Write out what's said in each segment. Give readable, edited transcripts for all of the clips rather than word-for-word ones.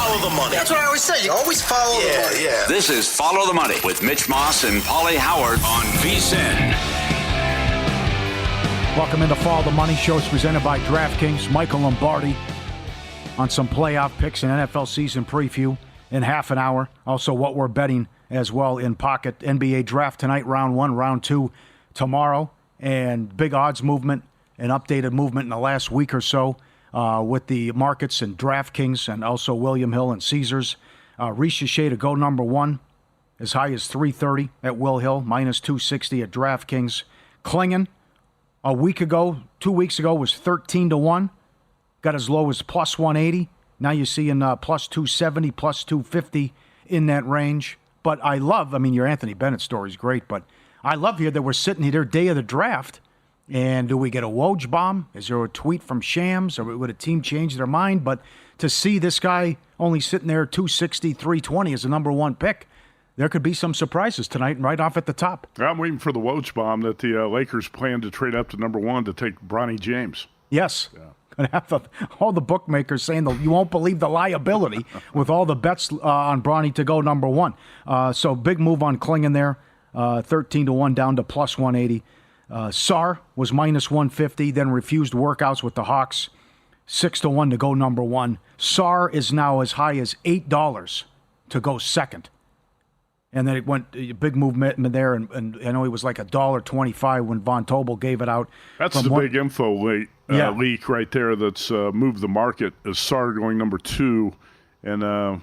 Follow the money. That's what I always say. You always follow the money. Yeah. This is Follow the Money with Mitch Moss and Pauly Howard on VSiN. Welcome into Follow the Money show. It's presented by DraftKings. Michael Lombardi on some playoff picks and NFL season preview in half an hour. Also, what we're betting as well in pocket. NBA draft tonight, round 1, round 2 tomorrow, and big odds movement and updated movement in the last week or so with the markets and DraftKings and also William Hill and Caesars. Ricochet to go number 1 as high as 330 at Will Hill, minus 260 at DraftKings. Klingon a week ago, 2 weeks ago, was 13-1. Got as low as plus 180. Now you're seeing plus 270, plus 250 in that range. But I love, your Anthony Bennett story is great, but I love here that we're sitting here day of the draft. And do we get a Woj bomb? Is there a tweet from Shams? Or would a team change their mind? But to see this guy only sitting there 260, 320 as the number 1 pick, there could be some surprises tonight right off at the top. I'm waiting for the Woj bomb that the Lakers plan to trade up to number 1 to take Bronny James. Yes. Yeah. Going to have all the bookmakers saying you won't believe the liability with all the bets on Bronny to go number 1. So big move on Klingon there, 13-1 down to plus 180. Sar was minus 150, then refused workouts with the Hawks, 6-1 to go number 1. Sar is now as high as $8 to go second. And then it went a big movement there, and I know he was like $1.25 when Von Tobel gave it out. That's the big info leak right there that's moved the market, is Sar going number 2. And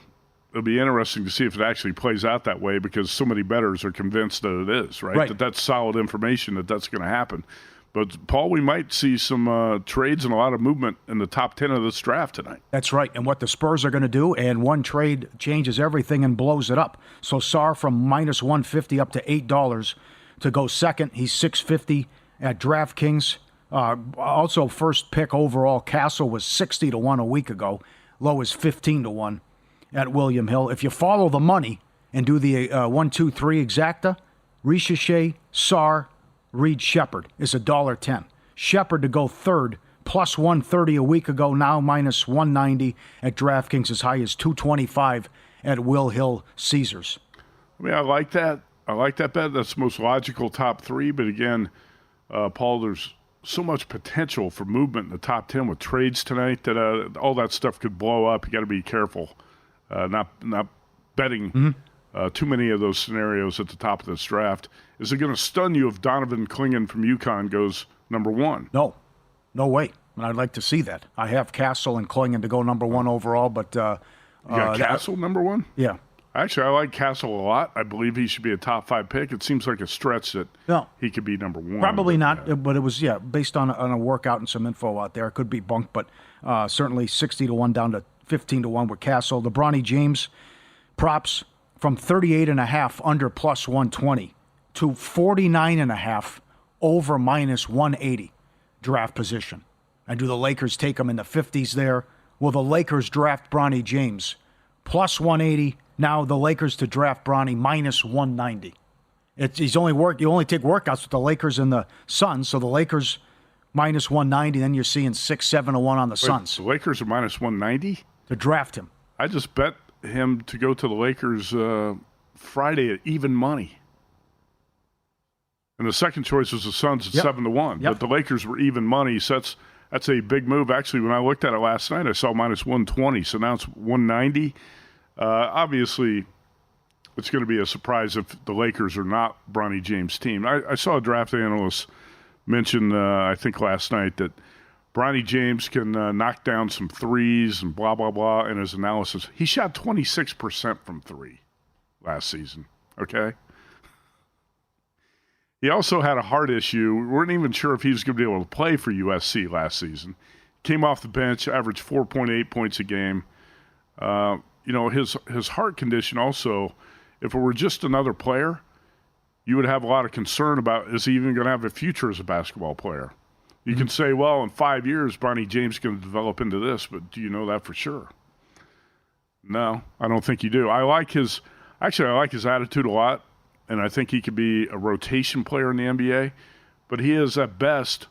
it'll be interesting to see if it actually plays out that way, because so many bettors are convinced that it is, right? That's solid information that's going to happen. But, Paul, we might see some trades and a lot of movement in the top 10 of this draft tonight. That's right, and what the Spurs are going to do, and one trade changes everything and blows it up. So Sar from minus 150 up to $8 to go second. He's 650 at DraftKings. Also, first pick overall, Castle was 60-1 a week ago. Low is 15-1 at William Hill. If you follow the money and do the 1, 2, 3 exacta, Ricochet, Sar, Reed Shepard is $1.10. Shepard to go third, plus 130 a week ago, now minus 190 at DraftKings, as high as 225 at Will Hill Caesars. I like that. I like that bet. That's the most logical top 3. But again, Paul, there's so much potential for movement in the top 10 with trades tonight that all that stuff could blow up. You got to be careful, not betting too many of those scenarios at the top of this draft. Is it going to stun you if Donovan Klingon from UConn goes number 1? No way. And I'd like to see that. I have Castle and Klingon to go number 1 overall, but you got Castle number 1? Yeah. Actually, I like Castle a lot. I believe he should be a top 5 pick. It seems like a stretch that he could be number 1. Probably not, but it was, based on a workout and some info out there. It could be bunked, but certainly 60-1 down to 15-1 with Castle. The Bronny James props from 38.5 under plus 120 to 49.5 over minus 180 draft position. And do the Lakers take him in the 50s there? Will the Lakers draft Bronny James? Plus 180. Now the Lakers to draft Bronny minus 190. You only take workouts with the Lakers and the Suns, so the Lakers minus 190, then you're seeing 6-7-1 on the Suns. The Lakers are minus 190? To draft him. I just bet him to go to the Lakers Friday at even money. And the second choice was the Suns at 7-1. But the Lakers were even money, so that's a big move. Actually, when I looked at it last night, I saw minus 120, so now it's 190. Obviously, it's going to be a surprise if the Lakers are not Bronny James' team. I saw a draft analyst mention, I think last night, that Bronny James can knock down some threes and blah, blah, blah in his analysis. He shot 26% from 3 last season, okay? He also had a heart issue. We weren't even sure if he was going to be able to play for USC last season. Came off the bench, averaged 4.8 points a game. His heart condition also, if it were just another player, you would have a lot of concern about, is he even going to have a future as a basketball player? You can say, well, in 5 years, Bronny James is going to develop into this, but do you know that for sure? No, I don't think you do. I like his attitude a lot, and I think he could be a rotation player in the NBA, but he is at best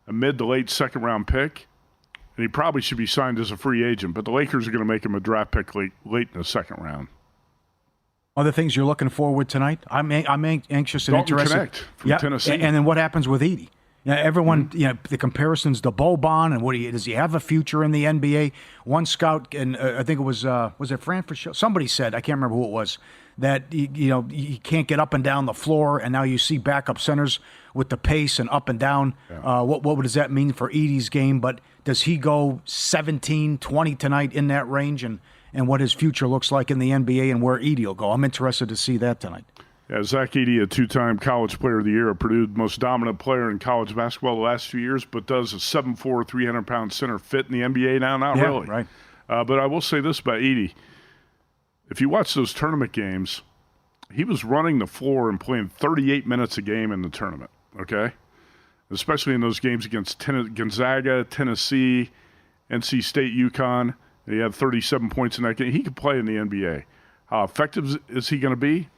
a mid to late second-round pick, and he probably should be signed as a free agent, but the Lakers are going to make him a draft pick late in the second round. Other things you're looking forward tonight? I'm anxious and Dalton interested. Connect from Tennessee. And then what happens with Edey? Everyone, the comparisons to Boban and does he have a future in the NBA? One scout, and I think it was it Fran Fraschilla? Somebody said, I can't remember who it was, that he can't get up and down the floor, and now you see backup centers with the pace and up and down. Yeah. What does that mean for Edey's game? But does he go 17, 20 tonight in that range, and what his future looks like in the NBA and where Edey will go? I'm interested to see that tonight. Yeah, Zach Edey, a two-time College Player of the Year, a Purdue most dominant player in college basketball the last few years, but does a 7'4", 300-pound center fit in the NBA now? Not really. Right. But I will say this about Edey. If you watch those tournament games, he was running the floor and playing 38 minutes a game in the tournament, okay? Especially in those games against Gonzaga, Tennessee, NC State, UConn. He had 37 points in that game. He could play in the NBA. How effective is he going to be?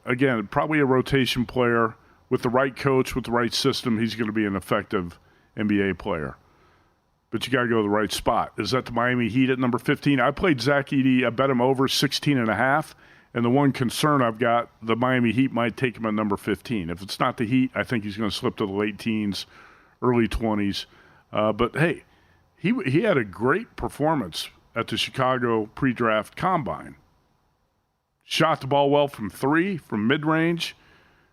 Again, probably a rotation player with the right coach, with the right system. He's going to be an effective NBA player. But you got to go to the right spot. Is that the Miami Heat at number 15? I played Zach Edey. I bet him over 16.5. And the one concern I've got, the Miami Heat might take him at number 15. If it's not the Heat, I think he's going to slip to the late teens, early 20s. But, hey, he had a great performance at the Chicago pre-draft combine. Shot the ball well from three, from mid-range.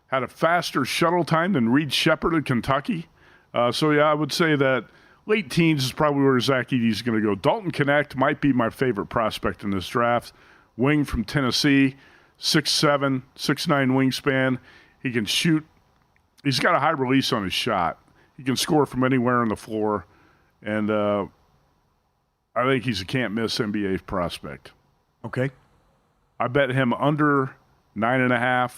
Had a faster shuttle time than Reed Shepherd of Kentucky. I would say that late teens is probably where Zach Edey is going to go. Dalton Connect might be my favorite prospect in this draft. Wing from Tennessee, 6'7", 6'9" wingspan. He can shoot. He's got a high release on his shot. He can score from anywhere on the floor. And I think he's a can't-miss NBA prospect. Okay. I bet him under 9.5.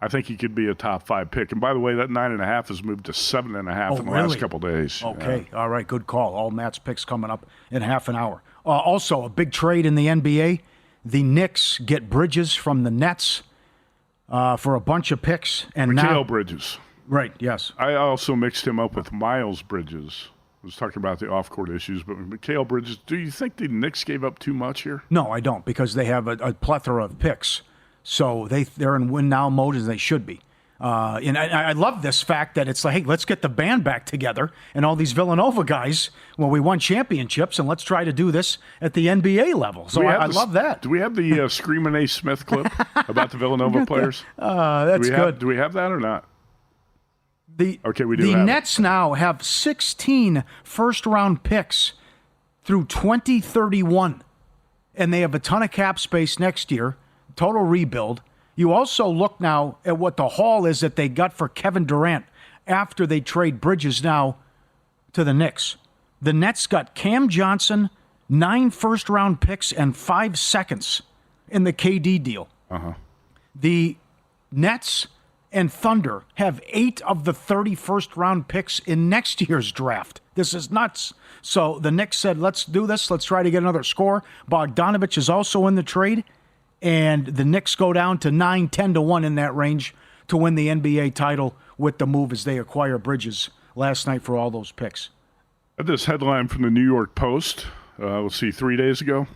I think he could be a top 5 pick. And by the way, that 9.5 has moved to 7.5 in the last couple of days. Okay. Yeah. All right. Good call. All Matt's picks coming up in half an hour. Also, a big trade in the NBA. The Knicks get Bridges from the Nets for a bunch of picks. And Mikal Bridges. Right. Yes. I also mixed him up with Miles Bridges. I was talking about the off-court issues, but Mikal Bridges, do you think the Knicks gave up too much here? No, I don't, because they have a plethora of picks. So they're in win-now mode as they should be. And I love this fact that it's like, hey, let's get the band back together and all these Villanova guys, well, we won championships, and let's try to do this at the NBA level. So I love that. Do we have the Screamin' A. Smith clip about the Villanova players? That's good. Do we have that or not? We do. The Nets now have 16 first-round picks through 2031, and they have a ton of cap space next year, total rebuild. You also look now at what the haul is that they got for Kevin Durant after they trade Bridges now to the Knicks. The Nets got Cam Johnson, 9 first-round picks, and 5 seconds in the KD deal. Uh-huh. The Nets and Thunder have 8 of the 30 first-round picks in next year's draft. This is nuts. So the Knicks said, let's do this. Let's try to get another score. Bogdanovich is also in the trade, and the Knicks go down to 9-10-1 in that range to win the NBA title with the move as they acquire Bridges last night for all those picks. This headline from the New York Post, 3 days ago.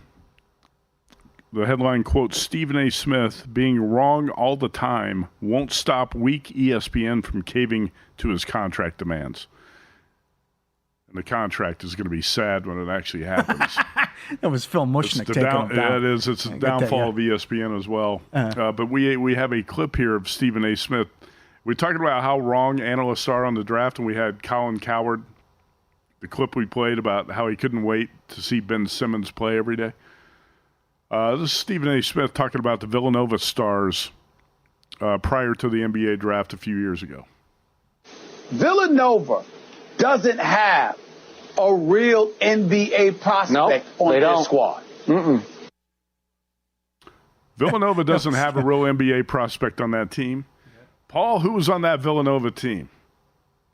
The headline quotes Stephen A. Smith, being wrong all the time won't stop weak ESPN from caving to his contract demands. And the contract is going to be sad when it actually happens. That was Phil Mushnick taking him down. Yeah, it is. It's a downfall of ESPN as well. But we have a clip here of Stephen A. Smith. We talked about how wrong analysts are on the draft, and we had Colin Cowherd, the clip we played about how he couldn't wait to see Ben Simmons play every day. This is Stephen A. Smith talking about the Villanova Stars prior to the NBA draft a few years ago. Villanova doesn't have a real NBA prospect on their squad. Villanova doesn't have a real NBA prospect on that team. Paul, who was on that Villanova team?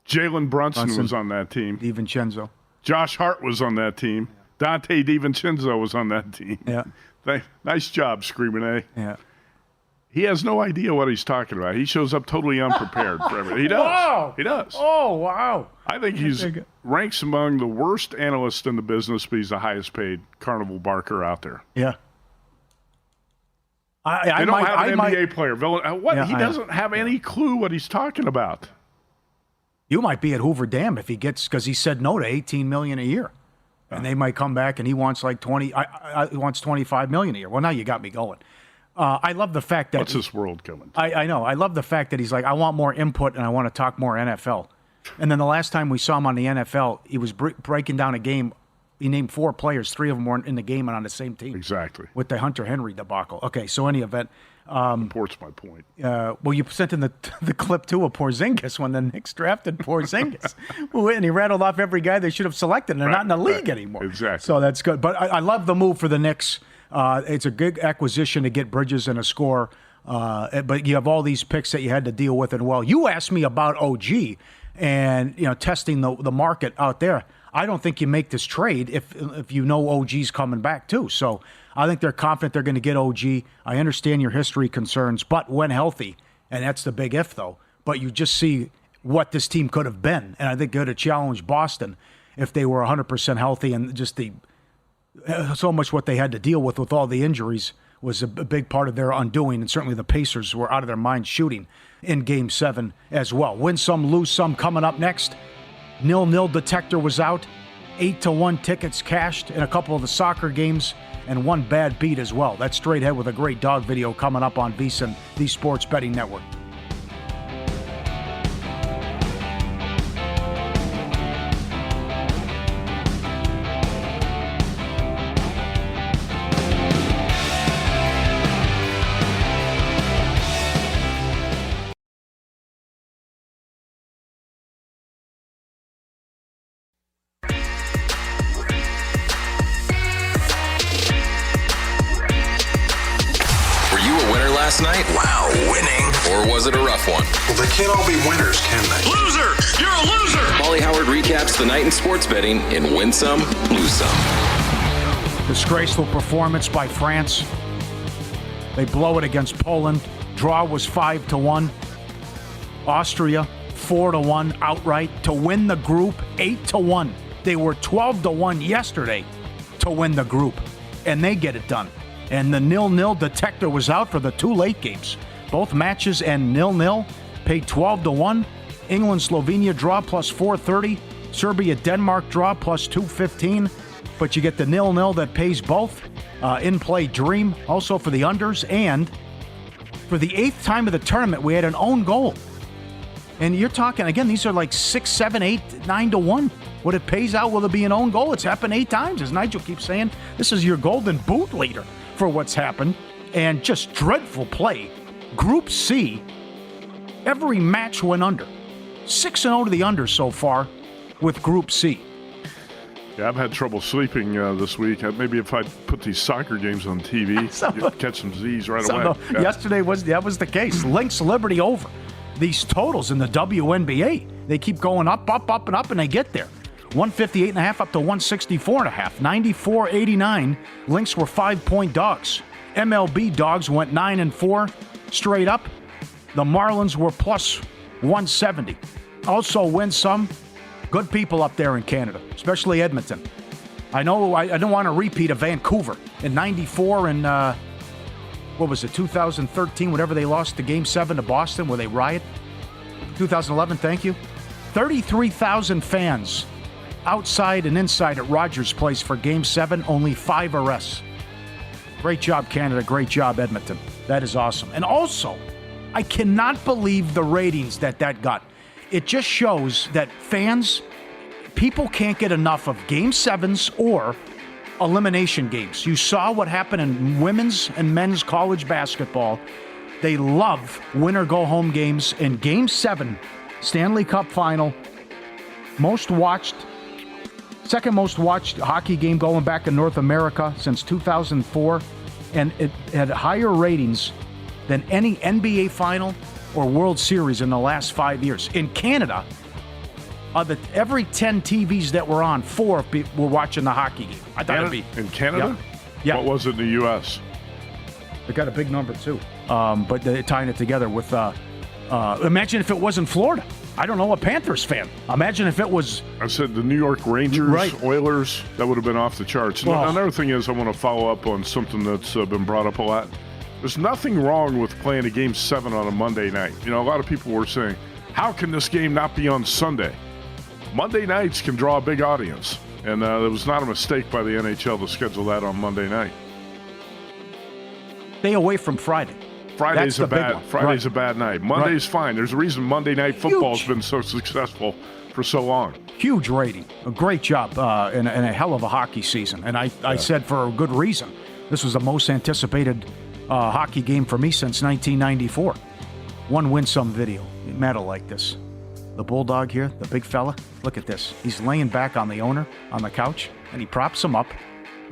Jalen Brunson was on that team. DiVincenzo. Josh Hart was on that team. Dante DiVincenzo was on that team. Yeah. Nice job, Screamin' A. Yeah. He has no idea what he's talking about. He shows up totally unprepared for everything. He does. Wow. He does. Oh, wow. I think he's ranks among the worst analysts in the business, but he's the highest paid carnival barker out there. Yeah. They don't have an NBA player. What? He doesn't have any clue what he's talking about. You might be at Hoover Dam if he gets, because he said no to $18 million a year. And they might come back and he wants like he wants $25 million a year. Well, now you got me going. I love the fact that... What's this world coming to? I know. I love the fact that he's like, I want more input and I want to talk more NFL. And then the last time we saw him on the NFL, he was breaking down a game. He named 4 players. 3 of them weren't in the game and on the same team. Exactly. With the Hunter Henry debacle. Okay, so any event... Supports my point. Well, you sent in the clip, too, of Porzingis when the Knicks drafted Porzingis. And he rattled off every guy they should have selected, and they're not in the league anymore. Exactly. So that's good. But I love the move for the Knicks. It's a good acquisition to get Bridges and a score. But you have all these picks that you had to deal with. And, well, you asked me about OG and, testing the market out there. I don't think you make this trade if you know OG's coming back, too. So I think they're confident they're going to get OG. I understand your history concerns, but when healthy, and that's the big if, though, but you just see what this team could have been. And I think they could have challenged Boston if they were 100% healthy, and just so much what they had to deal with all the injuries was a big part of their undoing, and certainly the Pacers were out of their minds shooting in Game 7 as well. Win some, lose some coming up next. 0-0 detector was out. 8-1 tickets cashed in a couple of the soccer games, and one bad beat as well. That's straight ahead with a great dog video coming up on VSiN, the Sports Betting Network. Last night? Wow, winning. Or was it a rough one? Well, they can't all be winners, can they? Loser! You're a loser! Pauly Howard recaps the night in sports betting in Win Some, Lose Some. Disgraceful performance by France. They blow it against Poland. Draw was 5-1. Austria 4-1 outright to win the group 8-1. They were 12-1 yesterday to win the group, and they get it done. And the 0-0 detector was out for the 2 late games. Both matches and 0-0 paid 12-1. England-Slovenia draw plus 430. Serbia-Denmark draw plus 215. But you get the 0-0 that pays both. In-play dream also for the unders. And for the 8th time of the tournament, we had an own goal. And you're talking, again, these are like 6, 7, 8, 9-1. What it pays out, will it be an own goal? It's happened 8 times. As Nigel keeps saying, this is your golden boot leader for what's happened. And just dreadful play. Group C, every match went under. 6-0 to the under so far with Group C. Yeah, I've had trouble sleeping this week. Maybe if I put these soccer games on TV, you'd catch some Z's right away. Yeah. Yesterday that was the case. Lynx Liberty over. These totals in the WNBA, they keep going up, and they get there. 158.5 up to 164.5. 94-89. Lynx were 5-point dogs. MLB dogs went 9-4 straight up. The Marlins were plus 170. Also win some. Good people up there in Canada, especially Edmonton. I know I don't want to repeat of Vancouver in 94 and what was it, 2013, whatever they lost the Game 7 to Boston where they riot. 2011, thank you. 33,000 fans outside and inside at Rogers Place for Game 7, only 5 arrests. Great job, Canada. Great job, Edmonton. That is awesome. And also, I cannot believe the ratings that got. It just shows that people can't get enough of Game 7s or elimination games. You saw what happened in women's and men's college basketball. They love winner-go-home games. In Game 7, Stanley Cup Final, second most watched hockey game going back in North America since 2004, and it had higher ratings than any NBA Final or World Series in the last 5 years. In Canada, every 10 TVs that were on, 4 were watching the hockey game. In Canada? Yeah. What was it in the U.S.? They got a big number, too. But tying it together with, imagine if it wasn't Florida. I don't know, a Panthers fan. Imagine if it was... I said the New York Rangers, right. Oilers, that would have been off the charts. Well, another thing is I want to follow up on something that's been brought up a lot. There's nothing wrong with playing a Game 7 on a Monday night. You know, a lot of people were saying, how can this game not be on Sunday? Monday nights can draw a big audience, and it was not a mistake by the NHL to schedule that on Monday night. Stay away from Friday. Friday's a bad night. Monday's fine. There's a reason Monday Night Football's been so successful for so long. Huge rating. A great job in a hell of a hockey season. And I said for a good reason. This was the most anticipated hockey game for me since 1994. One win-some video. Medal like this. The Bulldog here, the big fella. Look at this. He's laying back on the owner on the couch, and he props him up.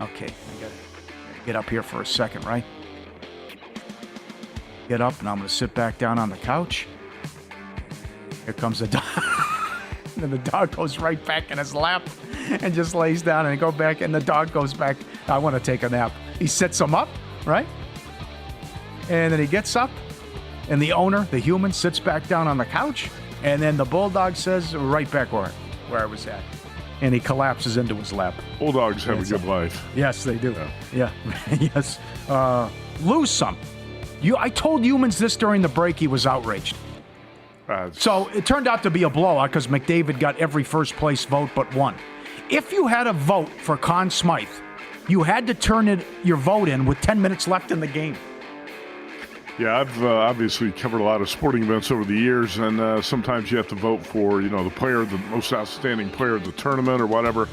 Okay, I got to get up here for a second, right? Get up, and I'm going to sit back down on the couch. Here comes the dog. And then the dog goes right back in his lap and just lays down and go back, and the dog goes back. I want to take a nap. He sets him up, right? And then he gets up, and the owner, the human, sits back down on the couch, and then the Bulldog says, right back where I was at. And he collapses into his lap. Bulldogs have a good life. Yes, they do. Yeah. Yes. Lose some. I told Youmans this during the break. He was outraged. So it turned out to be a blowout because McDavid got every first-place vote but one. If you had a vote for Conn Smythe, you had to turn your vote in with 10 minutes left in the game. Yeah, I've obviously covered a lot of sporting events over the years, and sometimes you have to vote for, the player, the most outstanding player of the tournament or whatever,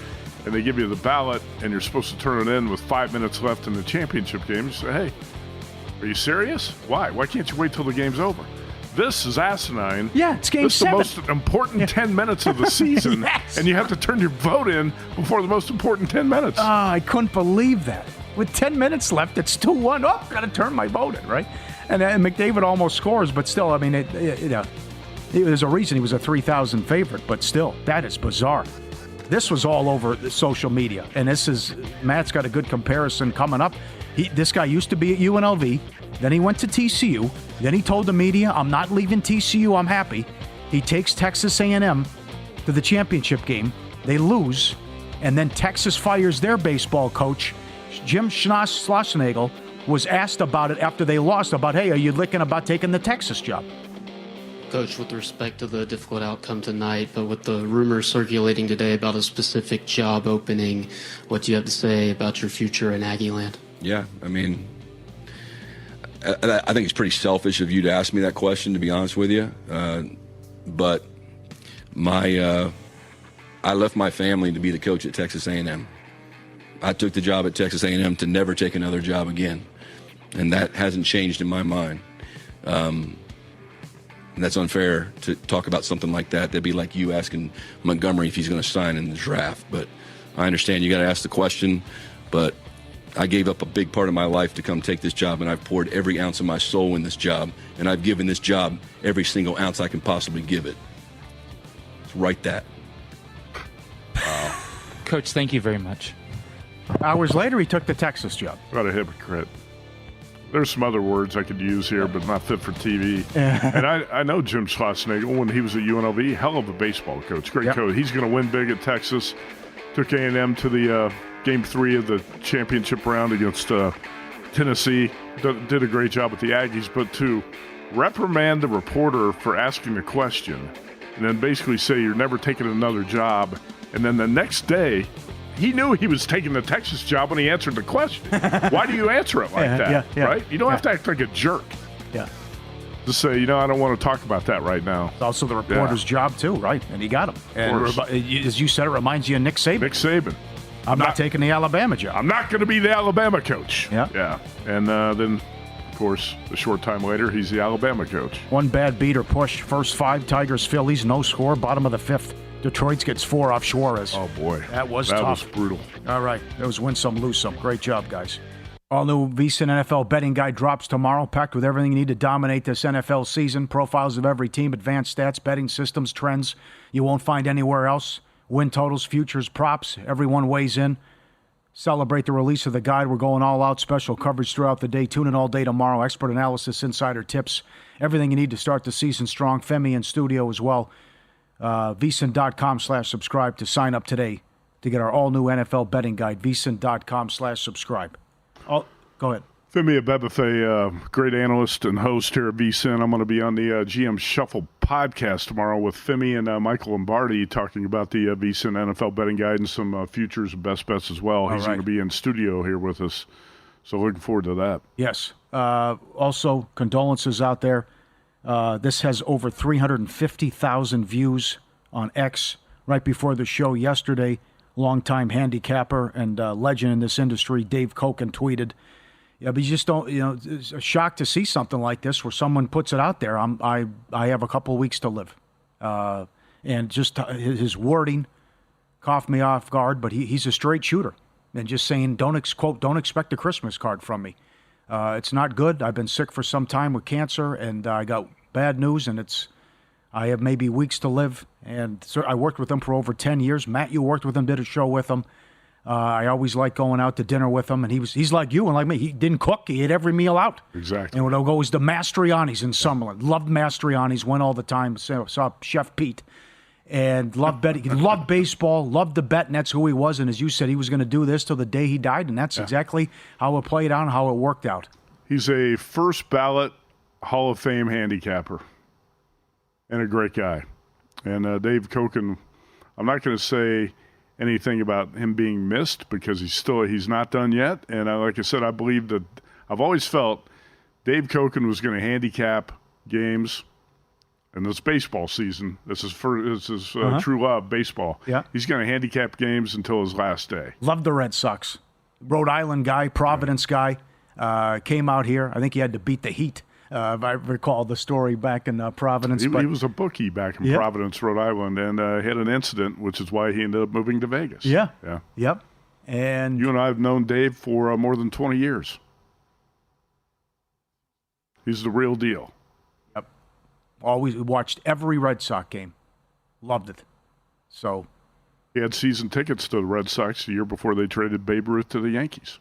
and they give you the ballot, and you're supposed to turn it in with 5 minutes left in the championship game. You say, hey, are you serious? Why? Why can't you wait till the game's over? This is asinine. Yeah, it's Game 7. This is the most important 10 minutes of the season, yes. And you have to turn your vote in before the most important 10 minutes. I couldn't believe that. With 10 minutes left, it's 2-1. Oh, got to turn my vote in, right? And McDavid almost scores, but still, I mean, there's a reason he was a 3,000 favorite, but still, that is bizarre. This was all over the social media, and Matt's got a good comparison coming up. This guy used to be at UNLV, then he went to TCU, then he told the media, I'm not leaving TCU, I'm happy. He takes Texas A&M to the championship game, they lose, and then Texas fires their baseball coach. Jim Schlossnagle was asked about it after they lost, about, hey, are you thinking about taking the Texas job? Coach, with respect to the difficult outcome tonight, but with the rumors circulating today about a specific job opening, what do you have to say about your future in Aggieland? Yeah, I mean, I think it's pretty selfish of you to ask me that question, to be honest with you. But I left my family to be the coach at Texas A&M. I took the job at Texas A&M to never take another job again, and that hasn't changed in my mind. And that's unfair to talk about something like that. That'd be like you asking Montgomery if he's going to sign in the draft. But I understand you got to ask the question, but I gave up a big part of my life to come take this job, and I've poured every ounce of my soul in this job, and I've given this job every single ounce I can possibly give it. Let's write that. Wow. Coach, thank you very much. Hours later, he took the Texas job. What a hypocrite. There's some other words I could use here, but not fit for TV. And I know Jim Schlossnagle when he was at UNLV, hell of a baseball coach, great coach. He's going to win big at Texas. Took A&M to the Game 3 of the championship round against Tennessee. Did a great job with the Aggies, but to reprimand the reporter for asking the question and then basically say you're never taking another job, and then the next day he knew he was taking the Texas job when he answered the question. Why do you answer it like that, right? You don't have to act like a jerk. Yeah. Just say, I don't want to talk about that right now. It's also the reporter's job, too, right? And he got him. And as you said, it reminds you of Nick Saban. Nick Saban. I'm not taking the Alabama job. I'm not going to be the Alabama coach. Yeah. And then, of course, a short time later, he's the Alabama coach. One bad beat or push. First 5, Tigers, Phillies, no score. Bottom of the 5th. Detroit gets 4 off Suarez. Oh, boy. That was tough. That was brutal. All right. It was win some, lose some. Great job, guys. All new VSiN NFL betting guide drops tomorrow, packed with everything you need to dominate this NFL season. Profiles of every team, advanced stats, betting systems, trends you won't find anywhere else. Win totals, futures, props. Everyone weighs in. celebrate the release of the guide. We're going all out, special coverage throughout the day. Tune in all day tomorrow. Expert analysis, insider tips, everything you need to start the season strong. Femi in studio as well. VSiN.com/subscribe to sign up today to get our all-new NFL betting guide. VSiN.com/subscribe. Oh, go ahead. Femi Abebefe, great analyst and host here at VSiN. I'm going to be on the GM Shuffle podcast tomorrow with Femi and Michael Lombardi talking about the VSiN NFL betting guide and some futures and best bets as well. He's going to be in studio here with us, so looking forward to that. Yes. Also, condolences out there. This has over 350,000 views on X right before the show yesterday. Longtime handicapper and legend in this industry, Dave Koken, tweeted, "Yeah, but you just don't, it's a shock to see something like this where someone puts it out there. I have a couple of weeks to live." And just his wording caught me off guard, but he's a straight shooter. And just saying, don't expect a Christmas card from me. It's not good. I've been sick for some time with cancer, and I got bad news, and I have maybe weeks to live. And so I worked with him for over 10 years. Matt, you worked with him, did a show with him. I always liked going out to dinner with him, and he's like you and like me. He didn't cook. He ate every meal out. Exactly. And would go to Mastriani's in Summerlin. Loved Mastriani's, went all the time. Saw Chef Pete. And loved betting. He loved baseball, loved the bet, and that's who he was. And as you said, he was going to do this till the day he died, and that's exactly how it played out and how it worked out. He's a first ballot Hall of Fame handicapper and a great guy. And Dave Koken, I'm not going to say anything about him being missed because he's not done yet. And like I said, I believe that I've always felt Dave Koken was going to handicap games in this baseball season. This is true love, baseball. Yeah. He's going to handicap games until his last day. Loved the Red Sox. Rhode Island guy, Providence guy, came out here. I think he had to beat the Heat. If I recall the story back in Providence. He was a bookie back in Providence, Rhode Island, and had an incident, which is why he ended up moving to Vegas. Yeah. Yeah. Yep. And you and I have known Dave for more than 20 years. He's the real deal. Yep. Always watched every Red Sox game. Loved it. So he had season tickets to the Red Sox the year before they traded Babe Ruth to the Yankees.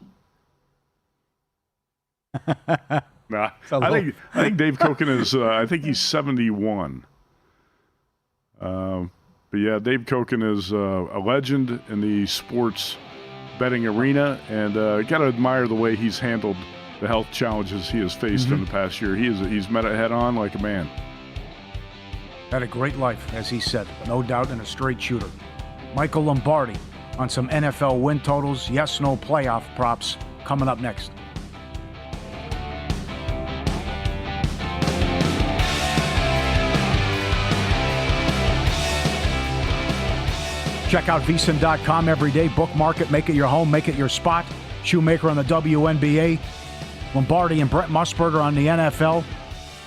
Nah, I think Dave Koken is. I think he's 71. But yeah, Dave Koken is a legend in the sports betting arena, and got to admire the way he's handled the health challenges he has faced in the past year. He's met it head on like a man. Had a great life, as he said, no doubt, and a straight shooter. Michael Lombardi on some NFL win totals, yes, no playoff props coming up next. Check out VSiN.com every day. Bookmark it, make it your home, make it your spot. Shoemaker on the WNBA. Lombardi and Brett Musburger on the NFL.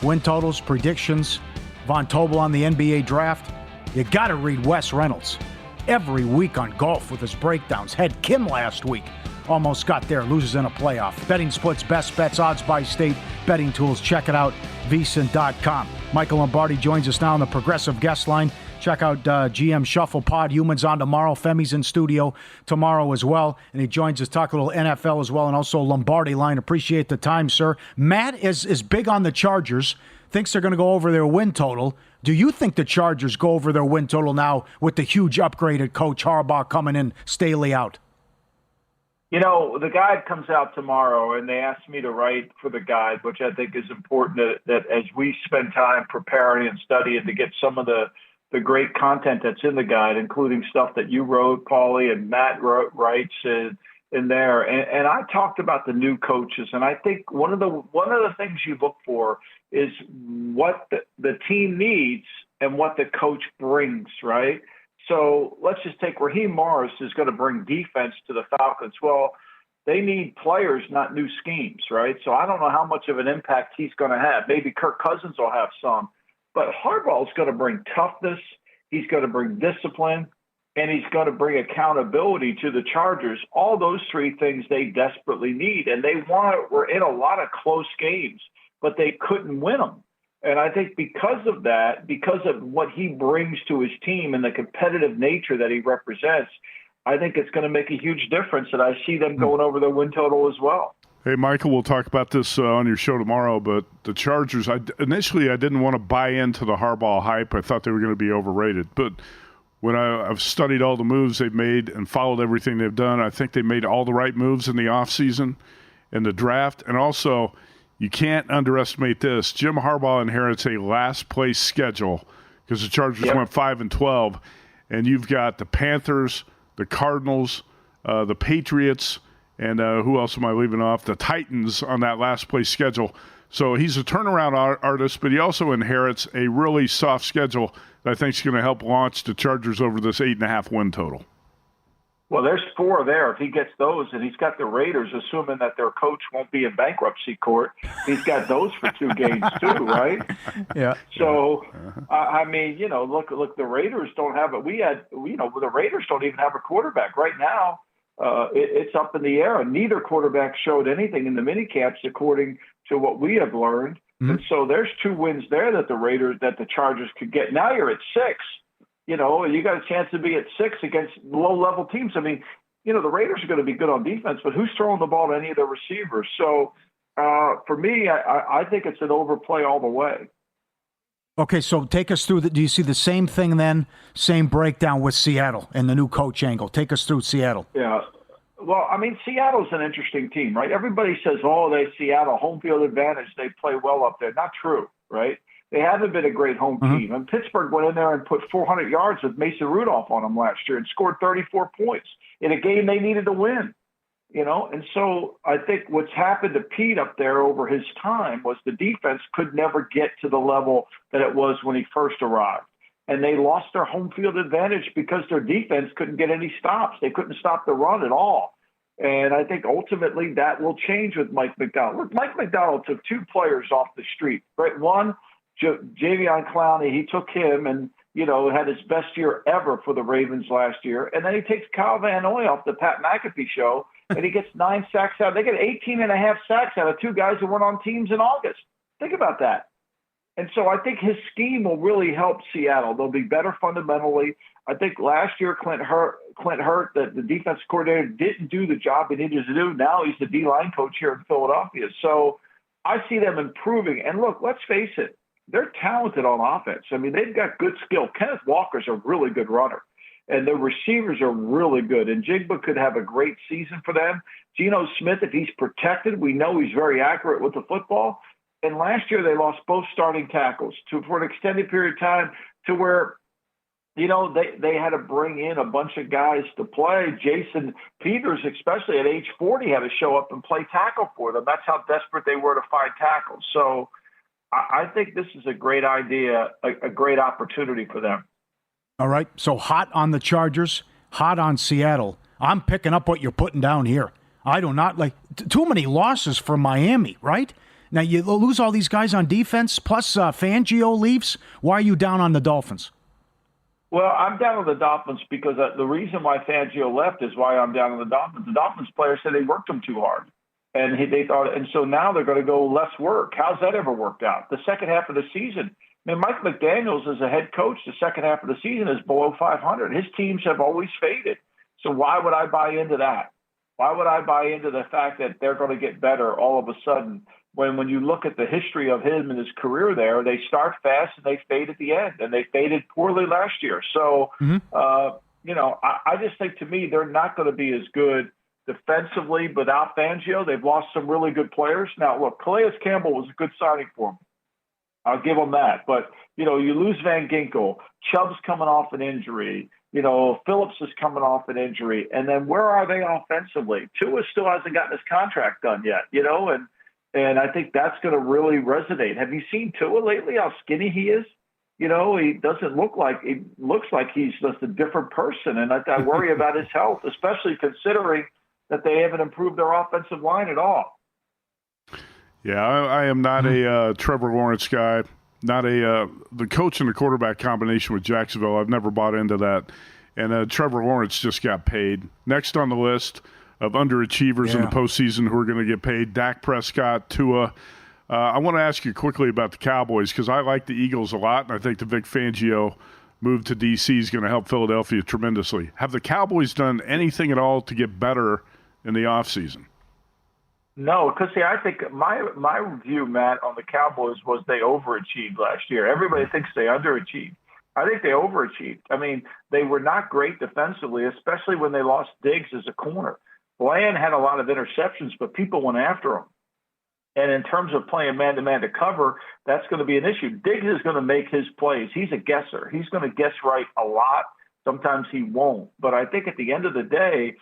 Win totals, predictions. Von Tobel on the NBA draft. You got to read Wes Reynolds every week on golf with his breakdowns. Had Kim last week. Almost got there, loses in a playoff. Betting splits, best bets, odds by state, betting tools. Check it out, VSiN.com. Michael Lombardi joins us now on the Progressive Guest Line. Check out GM Shuffle Pod. Youmans on tomorrow. Femi's in studio tomorrow as well. And he joins us, talk a little NFL as well, and also Lombardi line. Appreciate the time, sir. Matt is big on the Chargers. Thinks they're going to go over their win total. Do you think the Chargers go over their win total now with the huge upgraded Coach Harbaugh coming in, Staley out? You know, the guide comes out tomorrow, and they asked me to write for the guide, which I think is important that as we spend time preparing and studying to get some of the great content that's in the guide, including stuff that you wrote, Pauly, and Matt writes in there. And I talked about the new coaches, and I think one of the things you look for is what the team needs and what the coach brings, right? So let's just take Raheem Morris is going to bring defense to the Falcons. Well, they need players, not new schemes, right? So I don't know how much of an impact he's going to have. Maybe Kirk Cousins will have some. But Harbaugh is going to bring toughness, he's going to bring discipline, and he's going to bring accountability to the Chargers. All those three things they desperately need, and were in a lot of close games, but they couldn't win them. And I think because of that, because of what he brings to his team and the competitive nature that he represents, I think it's going to make a huge difference, and I see them going over their win total as well. Hey, Michael, we'll talk about this on your show tomorrow, but the Chargers, initially I didn't want to buy into the Harbaugh hype. I thought they were going to be overrated. But when I've studied all the moves they've made and followed everything they've done, I think they made all the right moves in the offseason, in the draft. And also, you can't underestimate this. Jim Harbaugh inherits a last-place schedule because the Chargers went 5-12, and you've got the Panthers, the Cardinals, the Patriots, and who else am I leaving off? The Titans on that last-place schedule. So he's a turnaround artist, but he also inherits a really soft schedule that I think is going to help launch the Chargers over this 8.5 win total. Well, there's 4 there. If he gets those, and he's got the Raiders, assuming that their coach won't be in bankruptcy court, he's got those for 2 games too, right? Yeah. So, I mean, look, the Raiders don't have it. The Raiders don't even have a quarterback right now. It's up in the air, and neither quarterback showed anything in the mini camps, according to what we have learned. Mm-hmm. And so there's 2 wins there that the Chargers could get. Now you're at 6. You got a chance to be at 6 against low-level teams. I mean, the Raiders are going to be good on defense, but who's throwing the ball to any of the receivers? So for me, I think it's an overplay all the way. Okay, so take us through do you see the same thing then, same breakdown with Seattle and the new coach angle? Take us through Seattle. Yeah. Well, I mean, Seattle's an interesting team, right? Everybody says, Seattle, home field advantage, they play well up there. Not true, right? They haven't been a great home team. And Pittsburgh went in there and put 400 yards with Mason Rudolph on them last year and scored 34 points in a game they needed to win. And so I think what's happened to Pete up there over his time was the defense could never get to the level that it was when he first arrived. And they lost their home field advantage because their defense couldn't get any stops. They couldn't stop the run at all. And I think ultimately that will change with Mike Macdonald. Look, Mike Macdonald took 2 players off the street, right? One, Jadeveon Clowney, he took him and, had his best year ever for the Ravens last year. And then he takes Kyle Van Noy off the Pat McAfee show, and he gets 9 sacks out. They get 18.5 sacks out of 2 guys who went on teams in August. Think about that. And so I think his scheme will really help Seattle. They'll be better fundamentally. I think last year Clint Hurt, the defense coordinator, didn't do the job he needed to do. Now he's the D-line coach here in Philadelphia. So I see them improving. And look, let's face it, they're talented on offense. I mean, they've got good skill. Kenneth Walker's a really good runner, and the receivers are really good. And Jigba could have a great season for them. Geno Smith, if he's protected, we know he's very accurate with the football. And last year they lost both starting tackles for an extended period of time to where, they had to bring in a bunch of guys to play. Jason Peters, especially at age 40, had to show up and play tackle for them. That's how desperate they were to find tackles. So I think this is a great idea, a great opportunity for them. All right. So hot on the Chargers, hot on Seattle. I'm picking up what you're putting down here. I do not like too many losses from Miami, right? Now you lose all these guys on defense, plus Fangio leaves. Why are you down on the Dolphins? Well, I'm down on the Dolphins because the reason why Fangio left is why I'm down on the Dolphins. The Dolphins players said they worked him too hard. And they thought, and so now they're going to go less work. How's that ever worked out? The second half of the season, Mike McDaniels as a head coach, the second half of the season is below 500. His teams have always faded. So why would I buy into that? Why would I buy into the fact that they're going to get better all of a sudden? When you look at the history of him and his career there, they start fast and they fade at the end, and they faded poorly last year. So, I just think, to me, they're not going to be as good defensively without Fangio. They've lost some really good players. Now, look, Calais Campbell was a good signing for them. I'll give them that. But, you lose Van Ginkel. Chubb's coming off an injury. Phillips is coming off an injury. And then where are they offensively? Tua still hasn't gotten his contract done yet, and I think that's going to really resonate. Have you seen Tua lately, how skinny he is? He doesn't look like – he looks like he's just a different person. And I worry about his health, especially considering that they haven't improved their offensive line at all. Yeah, I am not a Trevor Lawrence guy, not the coach and the quarterback combination with Jacksonville. I've never bought into that. And Trevor Lawrence just got paid. Next on the list of underachievers in the postseason who are going to get paid, Dak Prescott, Tua. I want to ask you quickly about the Cowboys because I like the Eagles a lot, and I think the Vic Fangio move to D.C. is going to help Philadelphia tremendously. Have the Cowboys done anything at all to get better in the offseason? No, because I think my view, Matt, on the Cowboys was they overachieved last year. Everybody thinks they underachieved. I think they overachieved. I mean, they were not great defensively, especially when they lost Diggs as a corner. Bland had a lot of interceptions, but people went after him. And in terms of playing man-to-man to cover, that's going to be an issue. Diggs is going to make his plays. He's a guesser. He's going to guess right a lot. Sometimes he won't. But I think at the end of the day,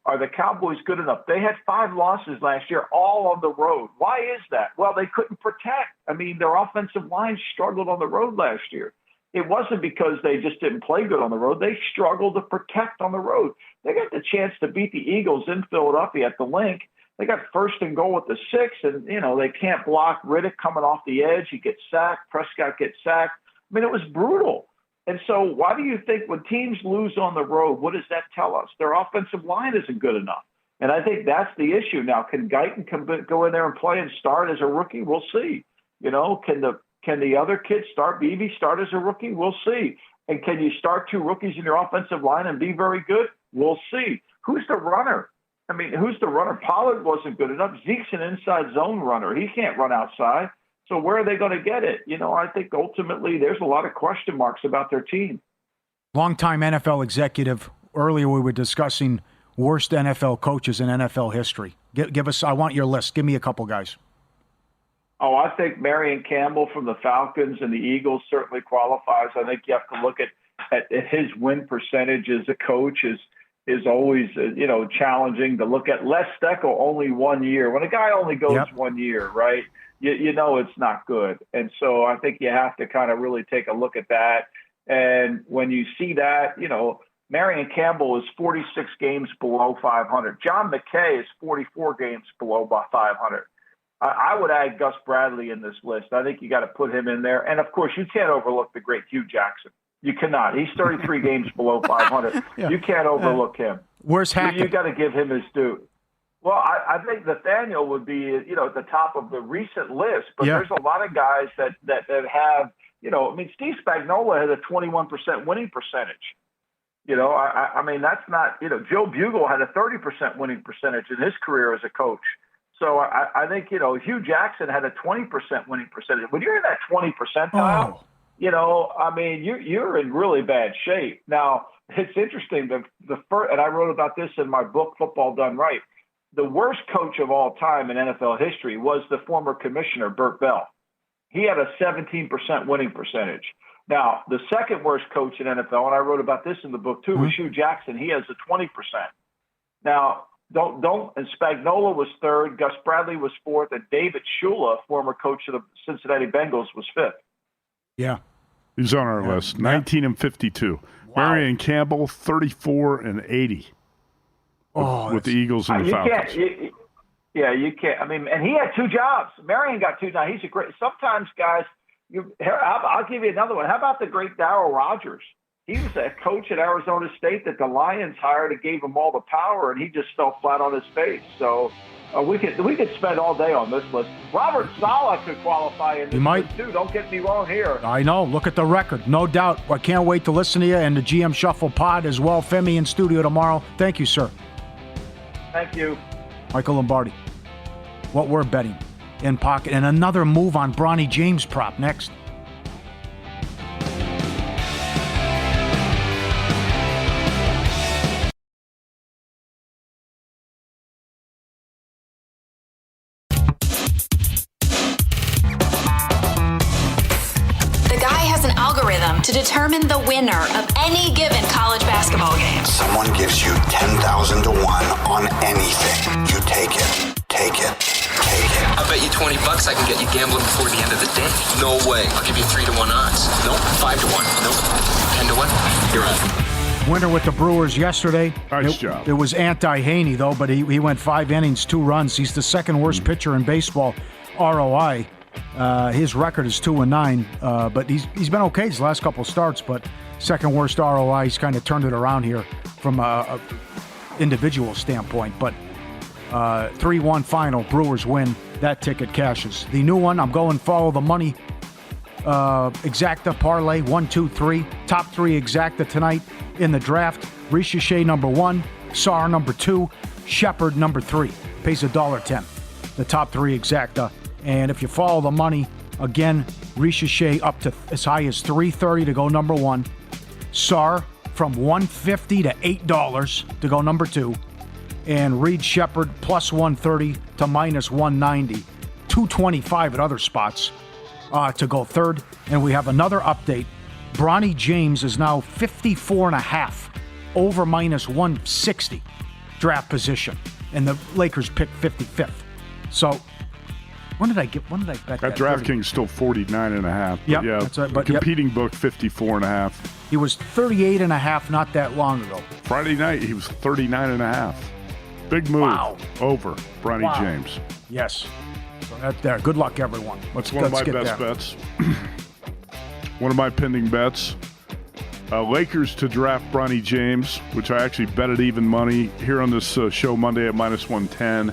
are the Cowboys good enough? They had 5 losses last year, all on the road. Why is that? Well, they couldn't protect. I mean, their offensive line struggled on the road last year. It wasn't because they just didn't play good on the road. They struggled to protect on the road. They got the chance to beat the Eagles in Philadelphia at the Link. They got first and goal at the 6, and, they can't block Riddick coming off the edge. He gets sacked. Prescott gets sacked. I mean, it was brutal. And so why do you think when teams lose on the road, what does that tell us? Their offensive line isn't good enough. And I think that's the issue. Now, can Guyton go in there and play and start as a rookie? We'll see. Can the other kids start? Beebe start as a rookie? We'll see. And can you start 2 rookies in your offensive line and be very good? We'll see. Who's the runner? I mean, who's the runner? Pollard wasn't good enough. Zeke's an inside zone runner. He can't run outside. So where are they going to get it? I think ultimately there's a lot of question marks about their team. Longtime NFL executive. Earlier we were discussing worst NFL coaches in NFL history. Give us, I want your list. Give me a couple guys. Oh, I think Marion Campbell from the Falcons and the Eagles certainly qualifies. I think you have to look at his win percentage as a coach is always, challenging to look at. Les Steckel only 1 year. When a guy only goes 1 year, right, it's not good. And so I think you have to kind of really take a look at that. And when you see that, Marion Campbell is 46 games below 500. John McKay is 44 games below 500. I would add Gus Bradley in this list. I think you got to put him in there. And, of course, you can't overlook the great Hugh Jackson. You cannot. He's 33 games below 500. Yeah. You can't overlook him. Where's Hackett? You got to give him his due. Well, I think Nathaniel would be, at the top of the recent list. But there's a lot of guys that have, Steve Spagnuolo has a 21% winning percentage. I mean, that's not, Joe Bugle had a 30% winning percentage in his career as a coach. So I think, Hugh Jackson had a 20% winning percentage. When you're in that 20 percentile, you're in really bad shape. Now, it's interesting. The first, and I wrote about this in my book, Football Done Right. The worst coach of all time in NFL history was the former commissioner, Burt Bell. He had a 17% winning percentage. Now, the second worst coach in NFL, and I wrote about this in the book too, was Hugh Jackson. He has a 20%. Now, and Spagnuolo was third, Gus Bradley was fourth, and David Shula, former coach of the Cincinnati Bengals, was fifth. Yeah. He's on our list. 19 and 52. Wow. Marion Campbell, 34 and 80. With the Eagles and the Falcons. You can't. I mean, and he had 2 jobs. Marion got 2. Now, he's a great – sometimes, guys, I'll give you another one. How about the great Darryl Rogers? He was a coach at Arizona State that the Lions hired and gave him all the power, and he just fell flat on his face. So we could spend all day on this list. Robert Saleh could qualify in this list, too. Don't get me wrong here. I know. Look at the record. No doubt. I can't wait to listen to you and the GM Shuffle pod as well. Femi in studio tomorrow. Thank you, sir. Thank you. Michael Lombardi. What we're betting in pocket. And another move on Bronny James prop next. To determine the winner of any given college basketball game. Someone gives you 10,000 to 1 on anything. You take it. Take it. Take it. I bet you $20 I can get you gambling before the end of the day. No way. I'll give you 3 to 1 odds. Nope. 5 to 1. Nope. 10 to 1. You're on. Winner with the Brewers yesterday. Nice job. It was anti-Haney, though, but he went 5 innings, 2 runs. He's the second worst pitcher in baseball, ROI. His record is 2-9, but he's been okay his last couple starts, but second worst ROI. He's kind of turned it around here from a individual standpoint. But 3-1 final, Brewers win. That ticket cashes. The new one, I'm going follow the money exacta parlay, 1, 2, 3. Top 3 exacta tonight in the draft. Ricochet number 1, Sarr number 2, Shepard number 3. Pays $1.10. The top 3 exacta. And if you follow the money, again, Ricochet up to as high as $3.30 to go number 1. Sarr from $1.50 to $8 to go number 2. And Reed Shepard plus 130 to minus 190. 225 at other spots to go third. And we have another update. Bronny James is now 54.5 over minus 160 draft position. And the Lakers picked 55th. So when did I bet that? That DraftKings still 49.5. Yep, yeah, that's right, but competing book 54.5. He was 38.5 not that long ago. Friday night he was 39.5. Big move over Bronny James. Yes. So that there. Good luck, everyone. That's one of my best bets. One of my pending bets. Lakers to draft Bronny James, which I actually bet at even money here on this show Monday at minus 110.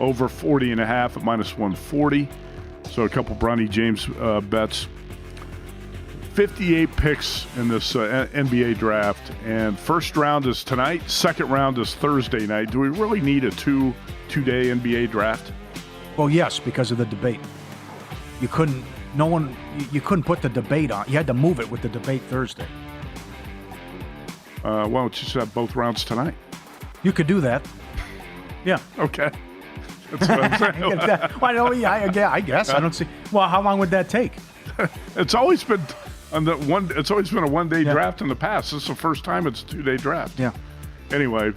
Over 40.5 at minus 140. So a couple Bronny James bets. 58 picks in this NBA draft. And first round is tonight. Second round is Thursday night. Do we really need a two-day NBA draft? Well, yes, because of the debate. You couldn't put the debate on. You had to move it with the debate Thursday. Why don't you just have both rounds tonight? You could do that. Yeah. Okay. That's what I'm saying. I guess. I don't see. Well, how long would that take? It's always been It's always been a one-day draft in the past. This is the first time it's a two-day draft. Yeah. Anyway,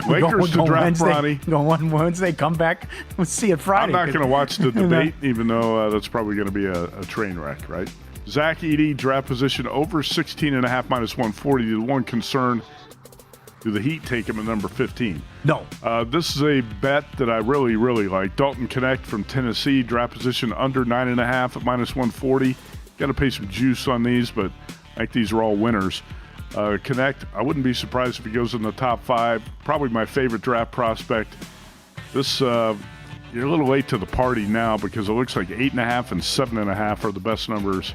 Lakers to draft Bronny. Go on Wednesday. Come back. We'll see it Friday. I'm not going to watch the debate, even though that's probably going to be a train wreck, right? Zach Edey, draft position over 16.5 minus 140. The one concern. Do the Heat take him at number 15? No. This is a bet that I really, really like. Dalton Connect from Tennessee, draft position under 9.5 at minus 140. Got to pay some juice on these, but I think these are all winners. Connect, I wouldn't be surprised if he goes in the top 5. Probably my favorite draft prospect. This, you're a little late to the party now because it looks like 8.5 and 7.5 are the best numbers,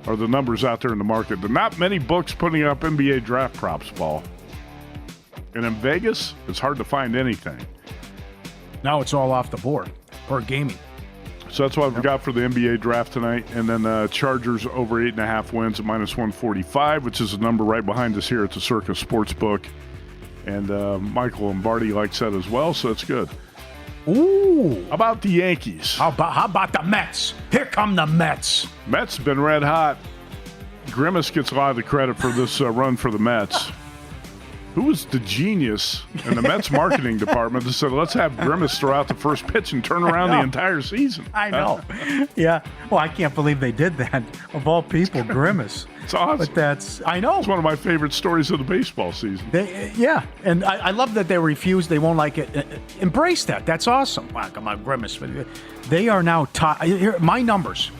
are the numbers out there in the market. There are not many books putting up NBA draft props, Paul. And in Vegas, it's hard to find anything. Now it's all off the board per gaming. So that's what we've got for the NBA draft tonight. And then Chargers over 8.5 wins at minus 145, which is a number right behind us here at the Circus Sportsbook. And Michael Lombardi likes that as well, so it's good. Ooh. How about the Yankees? How about the Mets? Here come the Mets. Mets been red hot. Grimace gets a lot of the credit for this run for the Mets. Who was the genius in the Mets marketing department that said, let's have Grimace throw out the first pitch and turn around the entire season? I know. Yeah. Well, I can't believe they did that. Of all people, Grimace. It's awesome. But I know. It's one of my favorite stories of the baseball season. Yeah. And I love that they refuse. They won't like it. Embrace that. That's awesome. Wow, come on, Grimace. They are now here, my numbers,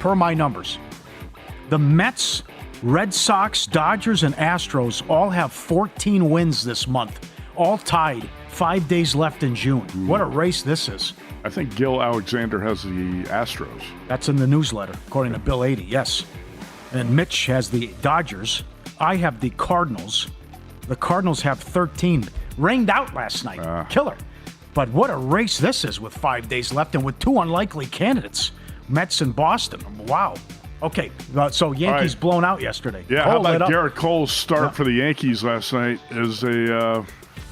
the Mets, Red Sox, Dodgers, and Astros all have 14 wins this month, all tied. 5 days left in June. What a race this is. I think Gil Alexander has the Astros. That's in the newsletter, according to Bill 80, yes. And Mitch has the Dodgers. I have the Cardinals. The Cardinals have 13. Rained out last night. Killer. But what a race this is with 5 days left and with two unlikely candidates, Mets and Boston. Wow. Okay, so Yankees blown out yesterday. Yeah, how about Garrett Cole's start for the Yankees last night is a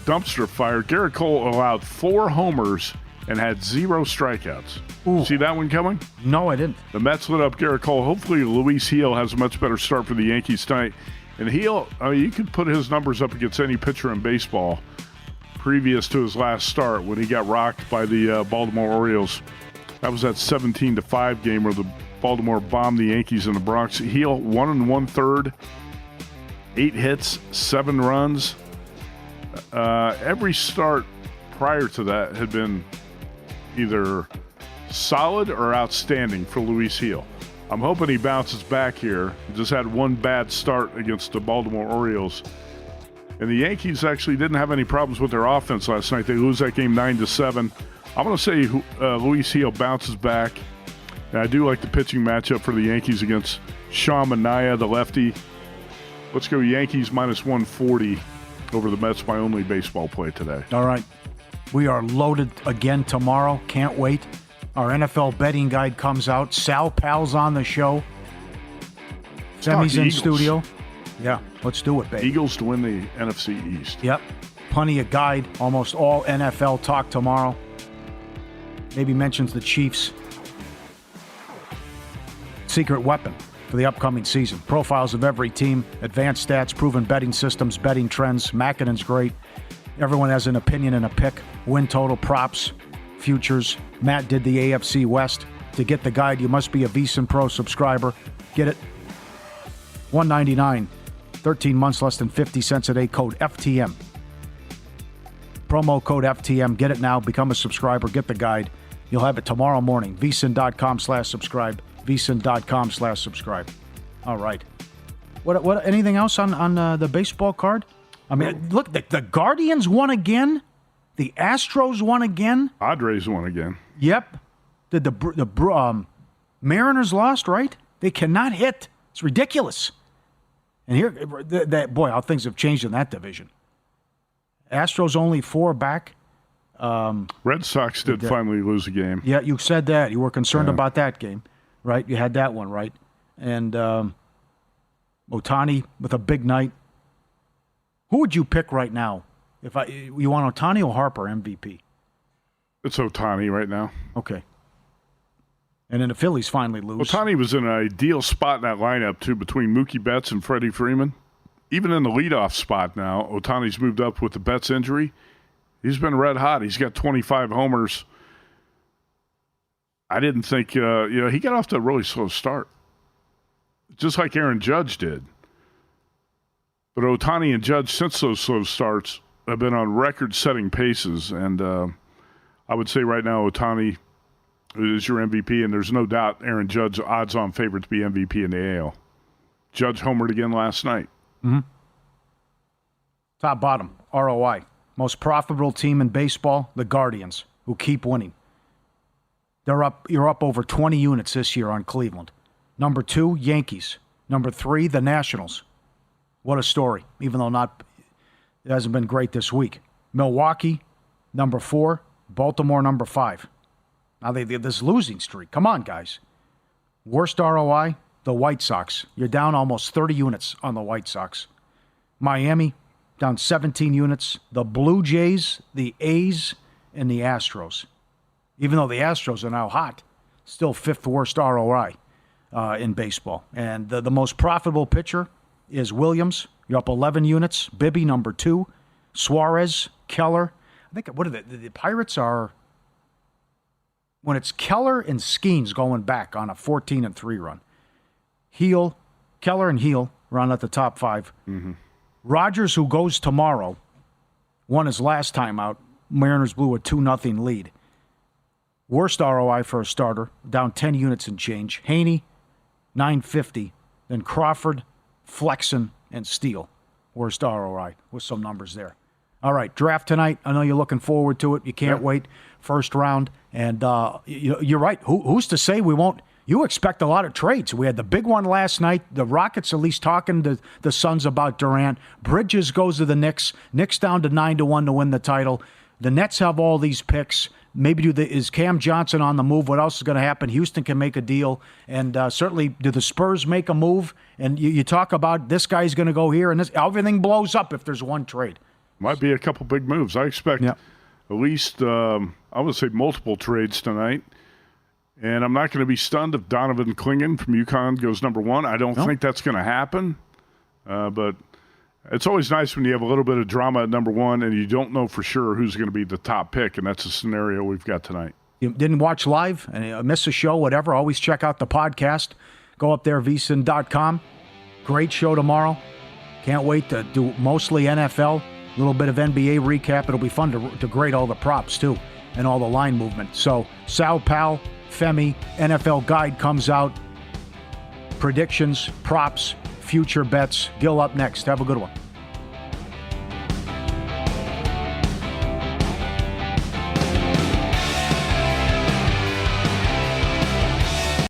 dumpster fire. Garrett Cole allowed 4 homers and had 0 strikeouts. Ooh. See that one coming? No, I didn't. The Mets lit up Garrett Cole. Hopefully Luis Gil has a much better start for the Yankees tonight. And Gil, you could put his numbers up against any pitcher in baseball previous to his last start when he got rocked by the Baltimore Orioles. That was that 17-5 game where the Baltimore bombed the Yankees in the Bronx. Gil, 1 1/3, 8 hits, 7 runs. Every start prior to that had been either solid or outstanding for Luis Gil. I'm hoping he bounces back here. He just had one bad start against the Baltimore Orioles. And the Yankees actually didn't have any problems with their offense last night. They lose that game 9-7. I'm going to say Luis Gil bounces back. And I do like the pitching matchup for the Yankees against Sean Manaea, the lefty. Let's go Yankees minus 140 over the Mets, my only baseball play today. All right. We are loaded again tomorrow. Can't wait. Our NFL betting guide comes out. Sal Pal's on the show. Femi's in studio. Yeah, let's do it, baby. Eagles to win the NFC East. Yep. Plenty of guide. Almost all NFL talk tomorrow. Maybe mentions the Chiefs' secret weapon for the upcoming season. Profiles of every team, advanced stats, proven betting systems, betting trends. Makinen's great. Everyone has an opinion and a pick. Win total, props, futures. Matt did the AFC West. To get the guide, you must be a VSiN Pro subscriber. Get it? $1.99. 13 months, less than 50 cents a day. Code FTM. Promo code FTM. Get it now. Become a subscriber. Get the guide. You'll have it tomorrow morning. VSiN.com/subscribe. VSiN.com/subscribe. All right. What? Anything else on the baseball card? I mean, look, the Guardians won again. The Astros won again. Padres won again. Yep. The Mariners lost, right? They cannot hit. It's ridiculous. And here, boy, how things have changed in that division. Astros only 4 back. Red Sox did finally lose a game. Yeah, you said that. You were concerned about that game, right? You had that one, right? And Ohtani with a big night. Who would you pick right now? You want Ohtani or Harper MVP? It's Ohtani right now. Okay. And then the Phillies finally lose. Ohtani was in an ideal spot in that lineup, too, between Mookie Betts and Freddie Freeman. Even in the leadoff spot now, Ohtani's moved up with the Betts injury. He's been red hot. He's got 25 homers. I didn't think, he got off to a really slow start. Just like Aaron Judge did. But Ohtani and Judge, since those slow starts, have been on record-setting paces. And I would say right now Ohtani is your MVP, and there's no doubt Aaron Judge odds-on favorite to be MVP in the AL. Judge homered again last night. Mm-hmm. Top bottom, ROI. Most profitable team in baseball, the Guardians, who keep winning. You're up over 20 units this year on Cleveland. Number 2, Yankees. Number 3, the Nationals. What a story, even though it hasn't been great this week. Milwaukee, number 4. Baltimore, number 5. Now they this losing streak. Come on, guys. Worst ROI, the White Sox. You're down almost 30 units on the White Sox. Miami, down 17 units. The Blue Jays, the A's, and the Astros. Even though the Astros are now hot, still 5th worst ROI in baseball. And the most profitable pitcher is Williams. You're up 11 units. Bibby, number 2. Suarez, Keller. I think, what are the Pirates are, when it's Keller and Skeens going back on a 14-3 run. Keller and Heel run at the top 5. Mm-hmm. Rogers, who goes tomorrow, won his last time out. Mariners blew a 2-0 lead. Worst ROI for a starter, down 10 units and change. Haney, 950. Then Crawford, Flexen, and Steele. Worst ROI with some numbers there. All right, draft tonight. I know you're looking forward to it. You can't wait. First round. And you're right. Who's to say we won't? You expect a lot of trades. We had the big one last night. The Rockets at least talking to the Suns about Durant. Bridges goes to the Knicks. Knicks down to 9-1 to win the title. The Nets have all these picks. Maybe is Cam Johnson on the move? What else is going to happen? Houston can make a deal. And certainly, do the Spurs make a move? And you talk about this guy's going to go here, and everything blows up if there's one trade. Might be a couple big moves. I expect at least, I would say, multiple trades tonight. And I'm not going to be stunned if Donovan Clingan from UConn goes number 1. I don't think that's going to happen. But it's always nice when you have a little bit of drama at number 1 and you don't know for sure who's going to be the top pick, and that's the scenario we've got tonight. You didn't watch live and miss a show, whatever, always check out the podcast. Go up there, vsin.com. Great show tomorrow. Can't wait to do mostly NFL, a little bit of NBA recap. It'll be fun to grade all the props, too, and all the line movement. So, Sal Pal, Femi, NFL Guide comes out. Predictions, props, future bets. Gil up next. Have a good one.